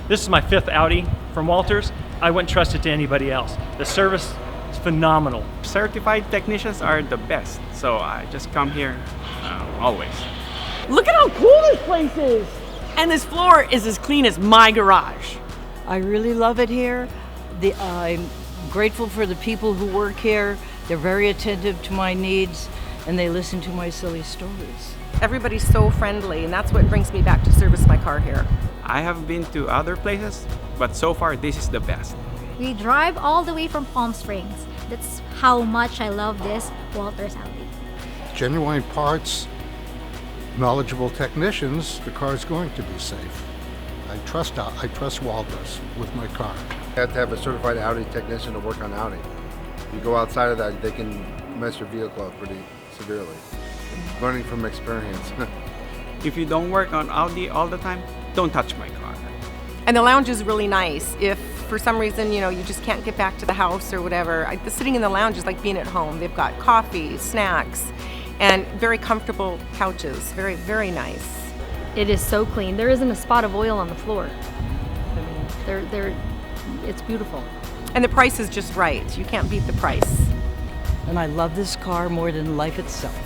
This is my 5th Audi from Walters. I wouldn't trust it to anybody else. The service is phenomenal. Certified technicians are the best, so I just come here always. Look at how cool this place is! And this floor is as clean as my garage. I really love it here. I'm grateful for the people who work here. They're very attentive to my needs, and they listen to my silly stories. Everybody's so friendly, and that's what brings me back to service my car here. I have been to other places, but so far this is the best. We drive all the way from Palm Springs. That's how much I love this Walters Audi. Genuine parts, knowledgeable technicians, the car is going to be safe. I trust Walters with my car. You have to have a certified Audi technician to work on Audi. You go outside of that, they can mess your vehicle up pretty severely. Learning from experience. If you don't work on Audi all the time, don't touch my car. And the lounge is really nice. If for some reason, you just can't get back to the house or whatever, sitting in the lounge is like being at home. They've got coffee, snacks, and very comfortable couches. Very, very nice. It is so clean. There isn't a spot of oil on the floor. I mean, it's beautiful. And the price is just right. You can't beat the price. And I love this car more than life itself.